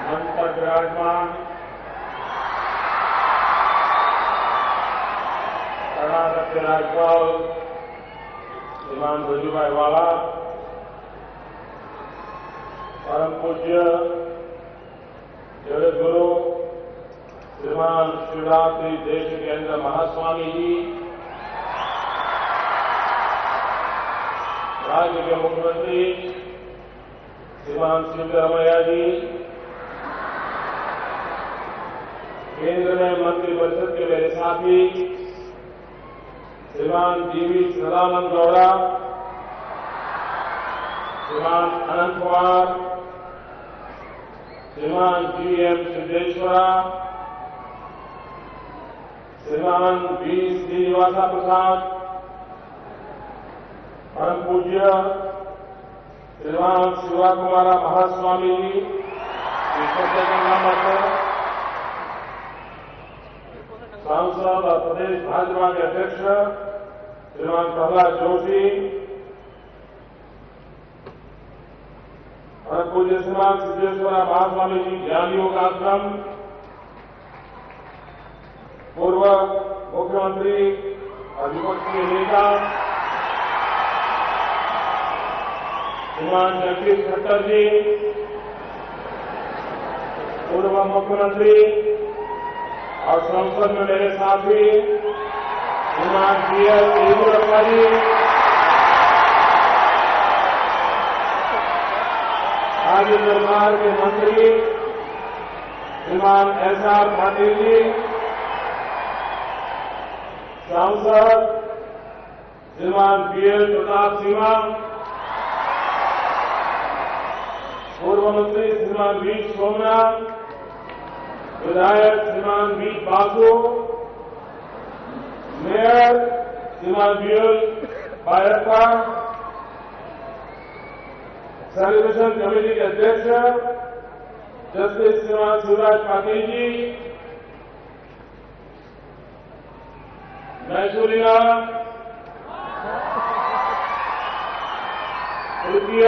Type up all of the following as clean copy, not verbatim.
मंच पर विराजमान कर्नाटक के राज्यपाल श्रीमान वजुभाई वाला, परम पूज्य जगत गुरु श्रीमान शिवरात्रि देशिकेंद्र महास्वामी जी, राज्य के मुख्यमंत्री श्रीमान सिद्धरामैया जी, केंद्र में मंत्रिपरिषद के मेरे साथी श्रीमान जीवी सदानंद गौड़ा, श्रीमान अनंत कुमार, श्रीमान जीएम सिद्धेश्वरा, श्रीमान वी श्रीनिवास प्रसाद, परम पूज्य श्रीमान शिवा कुमार महास्वामी जी, ईश्वर के नाम पर सांसद और प्रदेश भाजपा के अध्यक्ष श्रीमान प्रहलाद जोशी, परम पूज्य श्रीमान सिद्धेश्वरा महास्वामी जी ज्ञान योग आश्रम, पूर्व मुख्यमंत्री और विपक्ष के नेता श्रीमान जगदीश शेट्टर जी, पूर्व मुख्यमंत्री और संसद में मेरे साथी श्रीमान जीएस येदियुरप्पा जी, राज्य सरकार के मंत्री श्रीमान एसआर पाटिल जी, सांसद श्रीमान बीएल प्रताप सिंह, पूर्व मंत्री श्रीमान वी सोमनाथ, विधायक श्रीमान वी बासु, मेयर श्रीमान बीएल बायप्पा, सेलिब्रेशन कमेटी के अध्यक्ष जस्टिस श्रीमान शिवराज पाटिल जी, मैसूरिया, तृतीय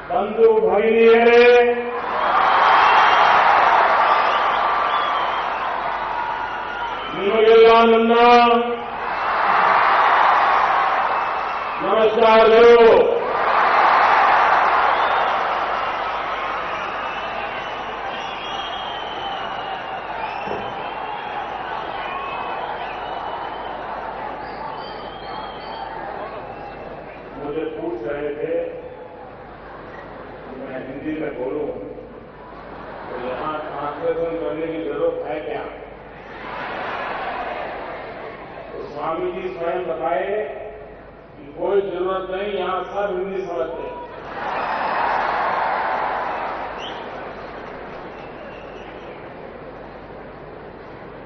बंधु भगिनी निमगेलानंद, नमस्कार लोग। मुझे पूछ रहे थे कि मैं हिंदी में बोलूं तो यहां ट्रांसलेशन करने की जरूरत है क्या? स्वामी जी स्वयं बताए कि कोई जरूरत नहीं, यहां सब हिंदी समझते हैं।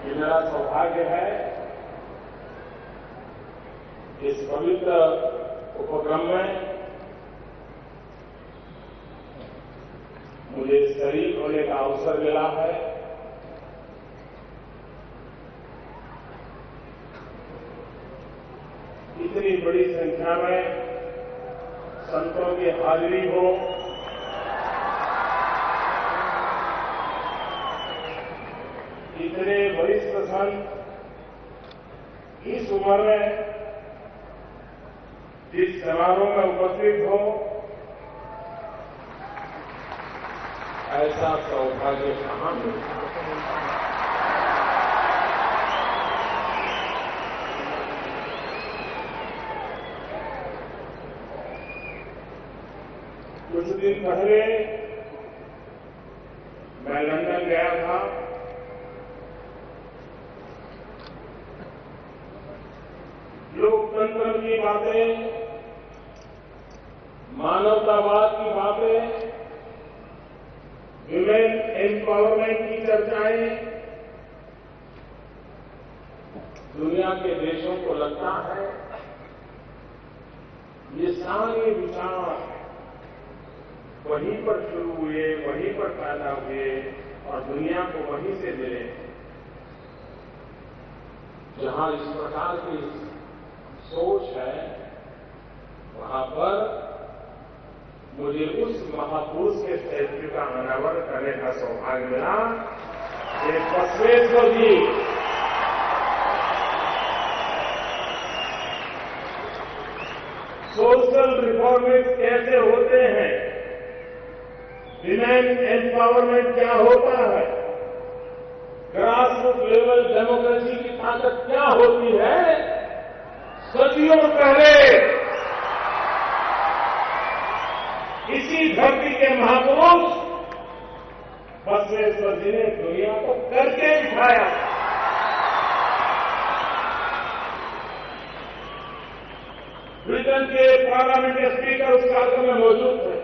ये मेरा सौभाग्य है इस पवित्र उपक्रम में मुझे शरीक होने का अवसर मिला है। इतनी बड़ी संख्या में संतों की हाजिरी हो, इतने वरिष्ठ संत इस उम्र में जिस समारोह में उपस्थित हो, ऐसा सौभाग्य कहां मिलता है? कुछ दिन पहले मैं लंदन गया था। लोकतंत्र की बातें, मानवतावाद की बातें, विमेन एम्पावरमेंट की चर्चाएं दुनिया के देशों को लगता है ये सारे विचार वहीं पर शुरू हुए, वहीं पर पैदा हुए और दुनिया को वहीं से मिले। जहां इस प्रकार की सोच है वहां पर मुझे उस महापुरुष के स्टैच्यू का अनावरण करने का सौभाग्य मिला कि बसवेश्वर जी सोशल रिफॉर्मिस्ट कैसे होते हैं, विमेन एम्पावरमेंट क्या होता है, ग्रासरूट लेवल डेमोक्रेसी की ताकत क्या होती है, सदियों पहले इसी धरती के महापुरुष बसवेश्वर जी ने दुनिया को करके दिखाया। ब्रिटेन के पार्लियामेंट के स्पीकर उस कार्यक्रम में मौजूद थे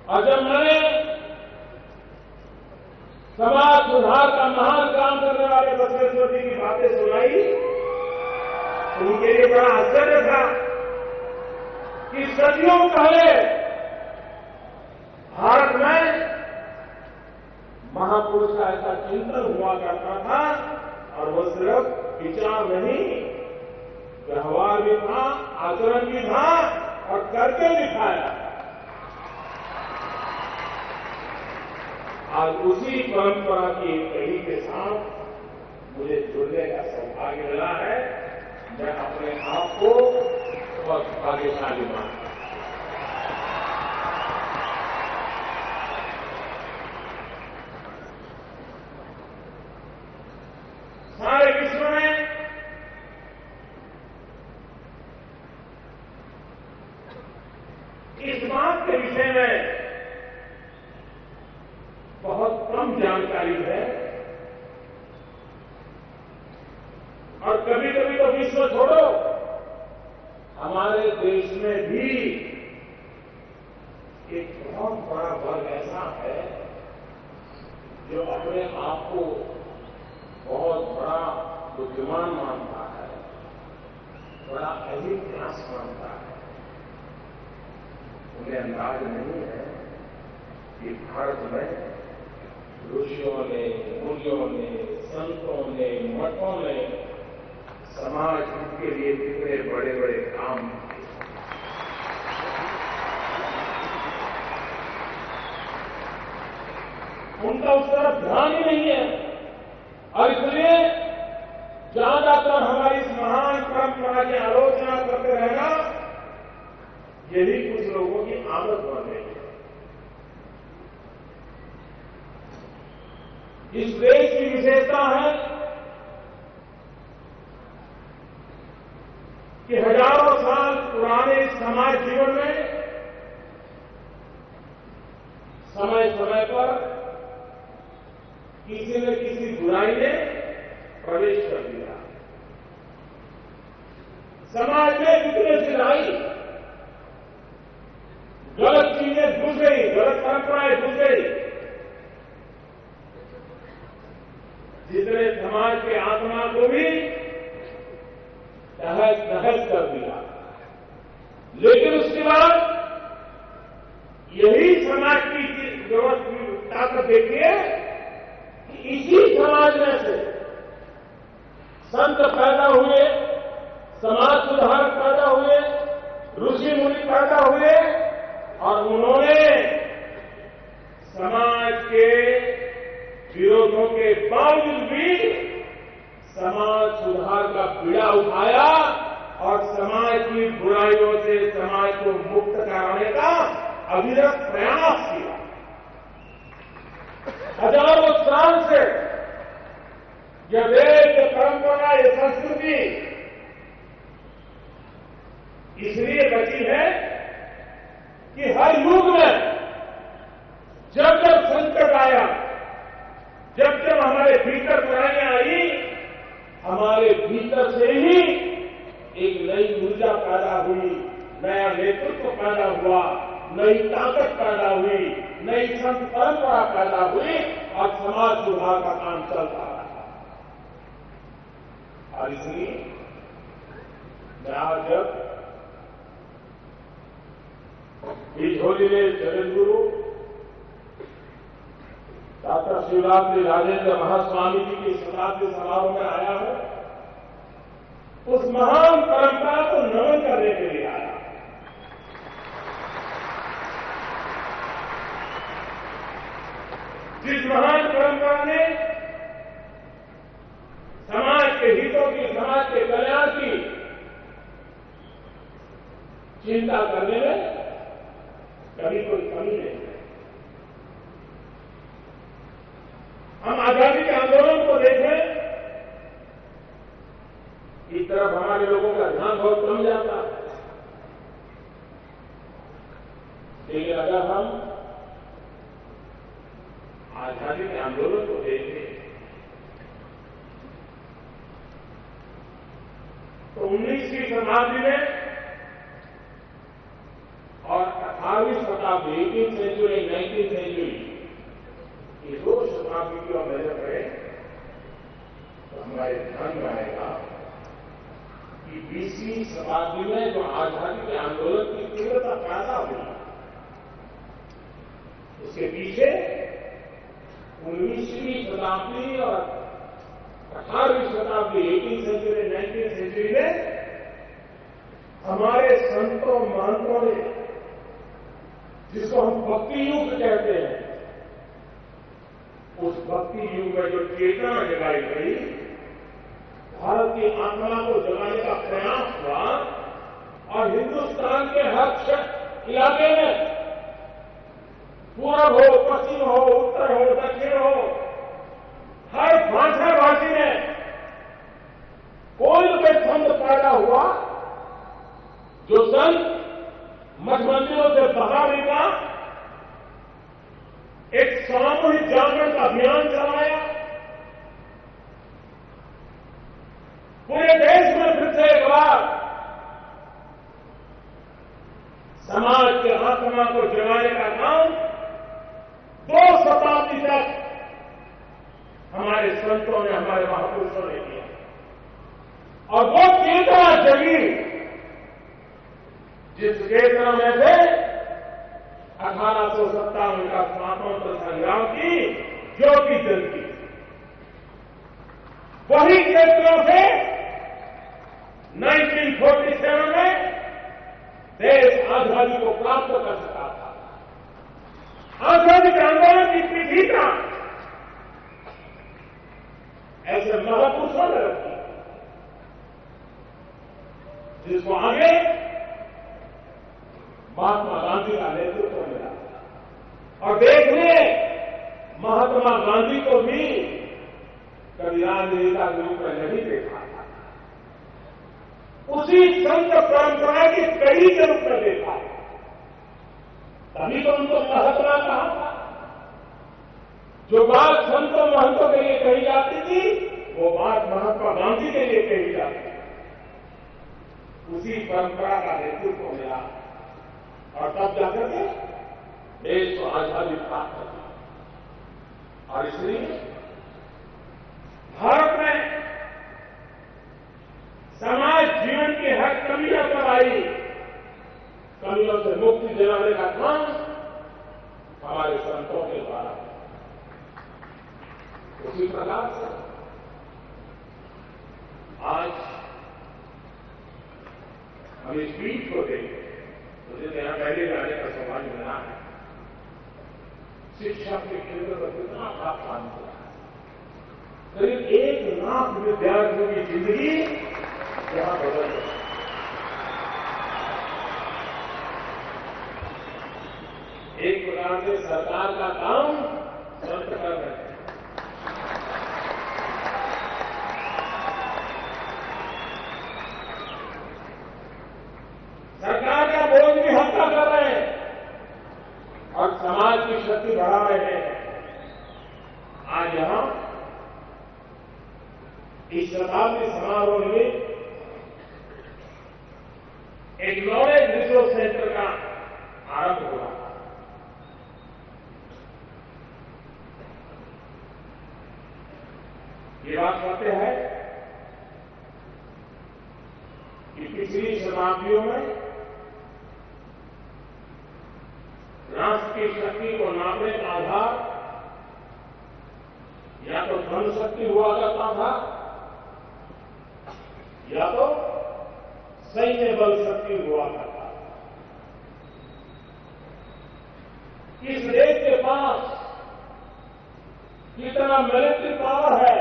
और जब मैंने समाज सुधार का महान काम करने वाले बसवेश्वर जी की बातें सुनाई तो उनके लिए बड़ा आश्चर्य था कि सदियों पहले भारत में महापुरुष का ऐसा चिंतन हुआ करता था और वो सिर्फ विचार नहीं, व्यवहार भी था, आचरण भी था और करके दिखाया। आज उसी परंपरा की एक कड़ी के साथ मुझे जुड़ने का सौभाग्य मिला है। मैं अपने आप को बहुत भाग्यशाली मानता हूं। सारे विश्व में इस बात के विषय में बहुत कम जानकारी है और कभी कभी तो विश्व छोड़ो, हमारे देश में भी एक बहुत बड़ा वर्ग ऐसा है जो अपने आप को बहुत बड़ा बुद्धिमान मानता है, बड़ा एलिट क्लास मानता है। उन्हें अंदाज नहीं है कि भारत में ऋषियों ने, मुनियों ने, संतों ने, मठों ने समाज के लिए कितने बड़े बड़े काम किए। उनका उस तरफ ध्यान ही नहीं है और इसलिए ज्यादातर हमारी इस महान परंपरा की आलोचना करते रहना यही कुछ लोगों की आदत बन गई है। इस देश की विशेषता है कि हजारों साल पुराने समाज जीवन में समय समय पर किसी न किसी बुराई ने प्रवेश कर दिया। समाज में कितने से आई, गलत चीजें घुस गई, गलत परंपराएं घुस गई, जिसने समाज के आत्मा को भी तहस नहस कर दिया। लेकिन उसके बाद यही समाज की जरूरत ताकत देखिए कि इसी समाज में से संत पैदा हुए, समाज सुधारक पैदा हुए, ऋषि मुनि पैदा हुए और उन्होंने समाज के विरोधों के बावजूद भी समाज सुधार का बीड़ा उठाया और समाज की बुराइयों से समाज को मुक्त कराने का अविरत प्रयास किया। हजारों साल से यह वेद, यह परंपरा, यह संस्कृति इसलिए बची है कि हर युग में जब जब संकट आया, जब जब हमारे भीतर बुराइयां आई, हमारे भीतर से ही एक नई ऊर्जा पैदा हुई, नया नेतृत्व पैदा हुआ, नई ताकत पैदा हुई, नई संत परंपरा पैदा हुई और समाज सुधार का काम चलता रहा। और इसलिए मैं आज जब इस होली में जगतगुरु डॉक्टर शिवरात्रि राजेंद्र महास्वामी जी की शताब्दी समारोह में आया है, उस महान परंपरा को नमन करने के लिए आया। जिस महान परंपरा ने समाज के हितों की, समाज के कल्याण की चिंता करने में कभी कोई कमी नहीं है। हम आजादी के आंदोलन को देखें, इस तरफ हमारे लोगों का ध्यान बहुत कम जाता है, लेकिन अगर हम आजादी के आंदोलन को देखें तो 19वीं शताब्दी में और 18वीं शताब्दी, 18th सेंचुरी, 19th सेंचुरी, ये दो शताब्दी की हम नजर करें तो हमारे ध्यान में आएगा कि 20वीं शताब्दी में जो आजादी के आंदोलन की तीव्रता पैदा हुई, उसके पीछे 19वीं शताब्दी और 18वीं शताब्दी, 18th सेंचुरी, 19th सेंचुरी में हमारे संतों महंतों ने, जिसको हम भक्ति युग कहते हैं, उस भक्ति युग में जो चेतना जगाई गई, भारत की आत्मा को जगाने का प्रयास हुआ और हिंदुस्तान के हर इलाके में, पूरब हो, पश्चिम हो, उत्तर हो, दक्षिण हो, हर भाषा भाषी में कोई न कोई संत पैदा हुआ जो संत मठ मंदिरों से बाहर निकला, एक सामूहिक जागरण का अभियान चलाया, पूरे देश में फिर से एक बार समाज के आत्मा को जगाने का काम 2 शताब्दी तक हमारे संतों ने, हमारे महापुरुषों ने किया। और वो चेतना जगी जिस चेतना में से 1857 का स्वातंत्र संग्राम की ज्योति जलती, वही चेतना से 1947 में देश आजादी को प्राप्त कर सका था। आजादी के आंदोलन की पीठिका ऐसे महापुरुषों ने रखी, जिसको आगे महात्मा गांधी का नेतृत्व मिला। और देखने महात्मा गांधी को भी कभी राजनेता के रूप में नहीं देखा था, उसी संत परंपरा की कड़ी के रूप में देखा, तभी तो उनको महात्मा कहा था। जो बात संतों महंतों के लिए कही जाती थी, वो बात महात्मा गांधी के लिए कही जाती थी। उसी परंपरा का नेतृत्व मिला और तब जाकर के देश को आजादी प्राप्त हुई। और इसलिए भारत में समाज जीवन की हर कमियों पर आई, कमियों से मुक्ति दिलाने का काम हमारे संतों के द्वारा। उसी प्रकार से आज हम इस पीठ को देखें, मुझे यहां पहले जाने का सौभाग्य मिला है। शिक्षा के क्षेत्र पर कितना प्रावधान हुआ है, करीब 1 लाख विद्यार्थियों की जिंदगी यहां बदल गई। एक प्रकार से सरकार का काम संत कर रहे हैं। सरकार का बोझ भी हल्का कर रहे हैं और समाज की शक्ति बढ़ा रहे हैं। आज यहां इस शताब्दी समारोह में एक नॉलेज रिसोर्स सेंटर का आरंभ हुआ। ये बात कहते हैं कि पिछली शताब्दियों में राष्ट्र की शक्ति को नापने का आधार या तो धन शक्ति हुआ करता था या तो सैन्य बल शक्ति हुआ करता था। इस देश के पास कितना मिलिट्री पावर है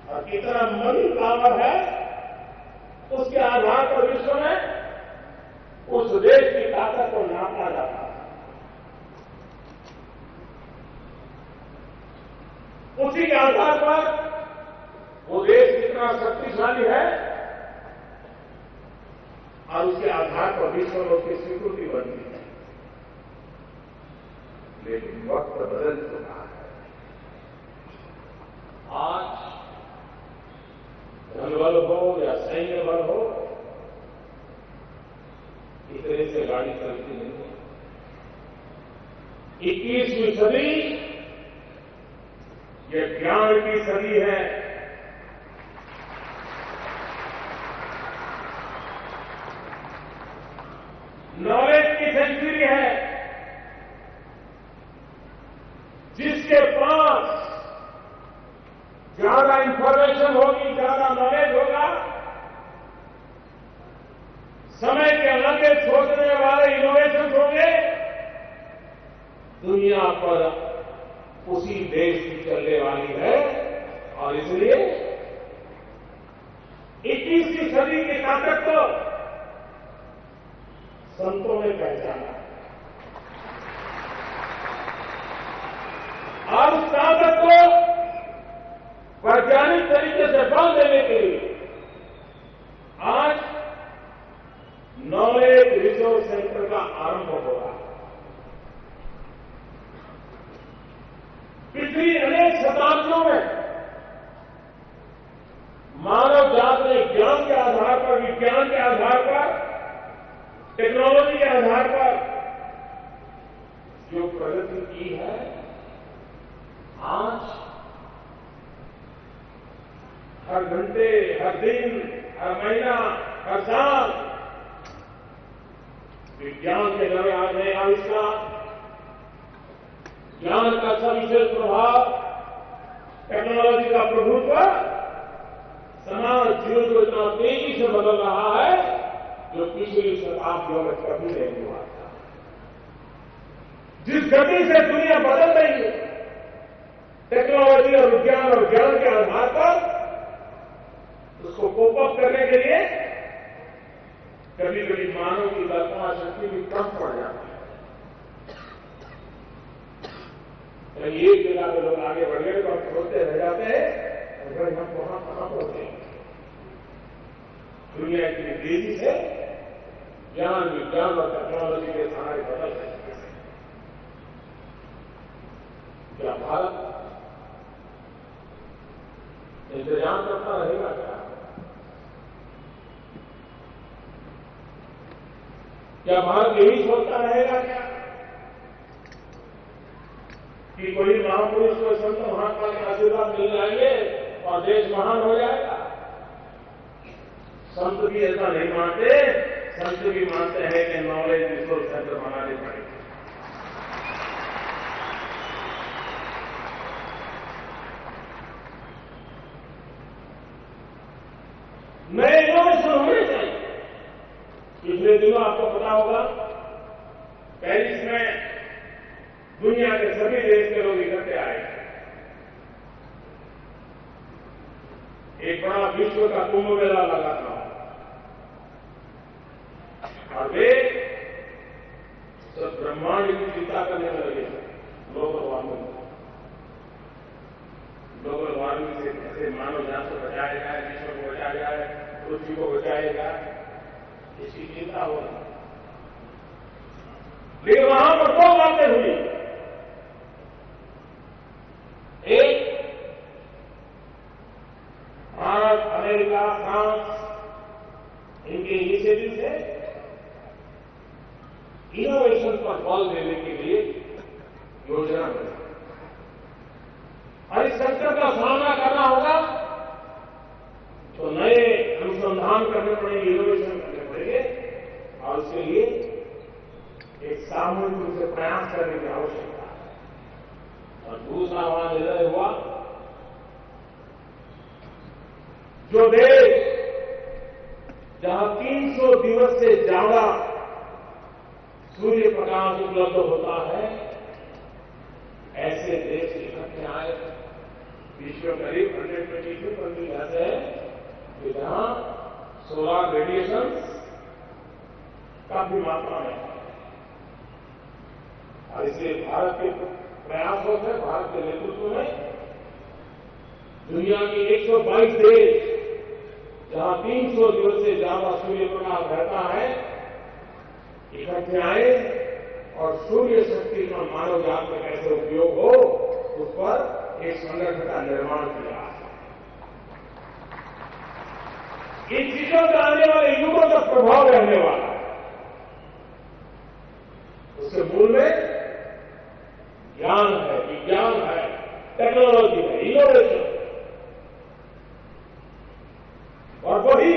और कितना मनी पावर है, उसके आधार पर विश्व में उस देश की ताकत को नापा जाता है। उसी के आधार पर वो देश कितना शक्तिशाली है और उसके आधार पर विश्व में उसकी स्वीकृति बनती है। लेकिन वक्त बदल चुका है। आज धनबल हो या सैन्य बल हो, इस तरह से गाड़ी चलती नहीं है। 21वीं सदी ये ज्ञान की सदी है। नॉलेज की सेंचुरी है। जिसके पास ज्यादा इंफॉर्मेशन होगी, ज्यादा नॉलेज होगा, समय के आगे सोचने वाले इनोवेशन होंगे, दुनिया पर उसी देश की चलने वाली है। और इसलिए 21वीं सदी की ताकत को संतों ने पहचाना और उस ताकत को वैज्ञानिक तरीके से बल देने के लिए आज नॉलेज रिसोर्स सेंटर का आरंभ हो रहा है। पिछली अनेक शताब्दियों में मानव जात ने ज्ञान के आधार पर, विज्ञान के आधार पर, टेक्नोलॉजी के आधार पर जो प्रगति की है, आज हर घंटे, हर दिन, हर महीना, हर साल विज्ञान के नए आविष्कार, ज्ञान का सविशेष प्रभाव, टेक्नोलॉजी का प्रभुत्व समाज जीवन को इतना तेजी से बदल रहा है जो पिछली शताब्दियों में कभी नहीं हुआ था। जिस गति से दुनिया बदल रही है, टेक्नोलॉजी और विज्ञान और ज्ञान के आधार पर उसको कोप अप करने के लिए कभी कभी मानव की कल्पना शक्ति भी कम पड़ जाती है। कहीं एक जगह पे लोग आगे बढ़ गए तो हम सोचते रह जाते हैं, अगर हम वहां कहां पहुंचे। दुनिया इतनी तेजी से ज्ञान, विज्ञान और टेक्नोलॉजी के सहारे बदल रही है। क्या भारत इंतजाम करता रहेगा क्या? क्या भारत यही सोचता रहेगा क्या कि कोई महापुरुष को संत महात्मा के आशीर्वाद मिल जाएंगे और देश महान हो जाएगा? संत भी ऐसा नहीं मानते। संत भी मानते हैं कि नॉलेज रिसोर्स सेंटर बनाने पड़ेंगे। नए इनोवेशन होने चाहिए। पिछले दिनों आपको पता होगा, पेरिस में दुनिया के सभी देश के लोग इकट्ठे आए। एक बड़ा विश्व का कुंभ मेला लगा था और वे सब ब्रह्मांड की चिंता करने में लगे। ग्लोबल वार्मिंग से कैसे मानव जात को बचाया जाए, विश्व को बचाया जाए, पृथ्वी को बचाया जाए, इसकी चिंता हो रही। लेकिन वहां पर दो बातें हुई। एक, भारत, अमेरिका, फ्रांस इनके इनिशिएटिव से इनोवेशन पर बल देने के लिए योजना बनी और इस संकट का सामना करना होगा तो नए अनुसंधान करने पड़ेंगे, इनोवेशन करने पड़ेंगे और उसके लिए एक सामूहिक रूप से प्रयास करने की आवश्यकता है। और दूसरा वहां निर्णय हुआ, जो देश जहां 300 दिवस से ज्यादा सूर्य प्रकाश उपलब्ध होता है, ऐसे देश इकट्ठे आए। विश्व में करीब 122 कंट्री ऐसे हैं कि जहां सोलर रेडिएशन काफी मात्रा में है। और इसलिए भारत के प्रयासों से, भारत के नेतृत्व में दुनिया के 122 देश, जहां 300 दिवस से ज्यादा सूर्य प्रकाश रहता है, इकट्ठे आए और सूर्य शक्ति का मानव जात में कैसे उपयोग हो, उस पर एक संगठन का निर्माण किया। इन चीजों का आने वाले युगों का प्रभाव रहने वाला है। उसके मूल में ज्ञान है, विज्ञान है, टेक्नोलॉजी है, इनोवेशन, और वही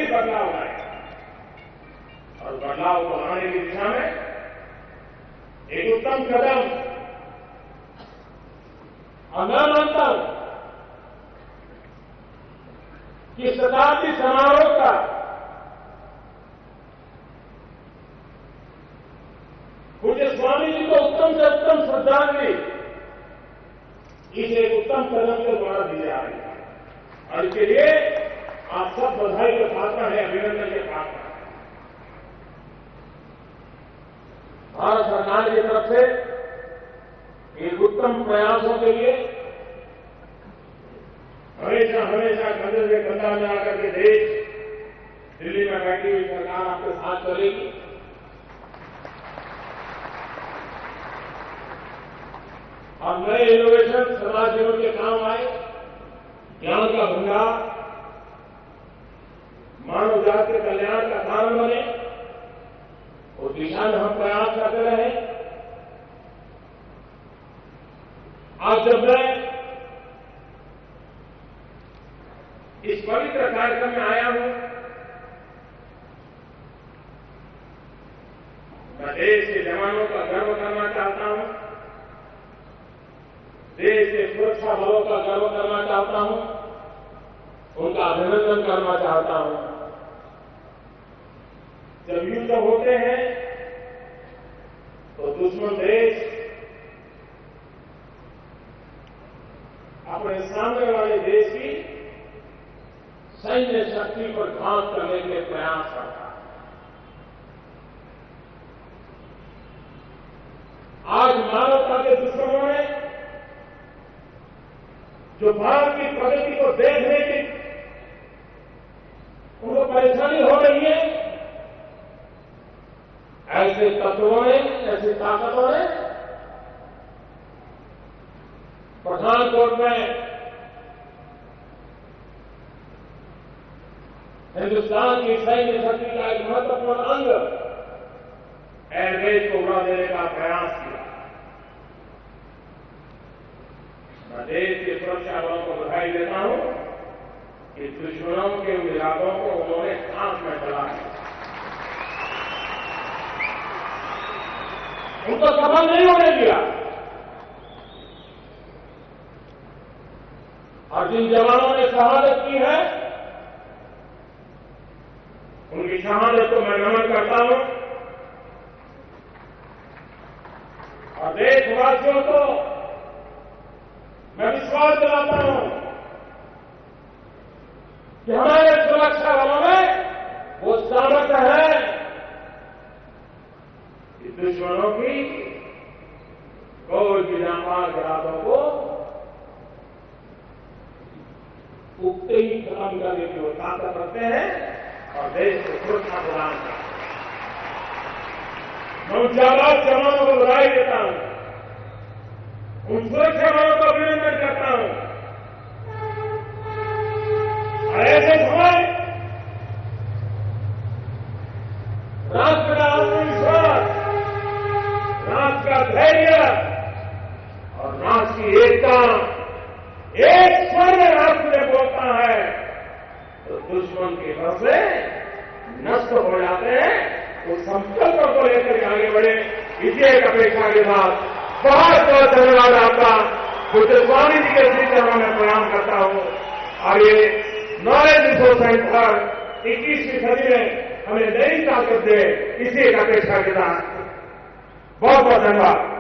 बदलाव आएगा। और बदलाव को लाने की दिशा में एक उत्तम कदम, और मैं मानता हूं कि शताब्दी समारोह का पूज्य स्वामी जी को उत्तम से उत्तम श्रद्धांजलि इस एक उत्तम कदम के द्वारा दी जा रही है। और इसके लिए आप सब बधाई के पात्र हैं, अभिनंदन के पात्र हैं। भारत सरकार की तरफ से एक उत्तम प्रयासों के लिए हमेशा हमेशा कंधे से कंधा मिला करके देश, दिल्ली में बैठी हुई सरकार आपके साथ चलेगी। और नए इनोवेशन समाज जीवन के काम आए, ज्ञान का भंडार मानव जाति के कल्याण का कारण बने, उस दिशा में हम प्रयास करते रहे। आज जब मैं इस पवित्र कार्यक्रम में आया हूं, मैं देश के जवानों का गर्व करना चाहता हूं, देश के सुरक्षा बलों का गर्व करना चाहता हूं, उनका अभिनंदन करना चाहता हूं। जब युद्ध होते हैं तो दुश्मन देश अपने सामने वाले देश की सैन्य शक्ति पर घात करने के प्रयास करता है। आज मानवता के दुश्मनों ने जो भारत की प्रगति को देखने की उनको परेशानी हो रही है, ऐसे तत्वों ने, ऐसी ताकतों ने पठानकोट में हिंदुस्तान की सैन्य शक्ति का एक महत्वपूर्ण अंग एयरबेस को उड़ा देने का प्रयास किया। मैं देश के सुरक्षा बलों को बधाई देता हूं कि दुश्मनों के इरादों को उन्होंने आंख में चलाया। उनको सफल नहीं होने दिया। और जिन जवानों ने शहादत की है, उनकी शहादत को मैं नमन करता हूं। और देशवासियों को मैं विश्वास दिलाता हूं कि हमारे सुरक्षा बलों में वो सामर्थ्य है कि दुश्मनों की कोई भी नापाक इरादों को उगते ही खत्म करने की वो ताकत रखते हैं और देश को सुरक्षा प्रदान करते हैं। मैं उन जाबाज जवानों को बधाई देता हूं, उन सुरक्षा बलों को अभिनंदन करता हूं। और ऐसे समय राष्ट्र का आत्मविश्वास, राष्ट्र का धैर्य और राष्ट्र की एकता एक स्वर में राष्ट्र में बोलता है तो दुश्मन के घर से नष्ट हो जाते हैं। उस संकल्प को लेकर के आगे बढ़े, इसी एक अपेक्षा के साथ बहुत बहुत धन्यवाद आपका। पूज्य स्वामी जी के श्री चरणों में प्रणाम करता हूं। और ये नॉलेज रिसोर्स सेंटर 21वीं सदी में हमें नई ताकत दे, इसी एक अपेक्षा के साथ बहुत बहुत धन्यवाद।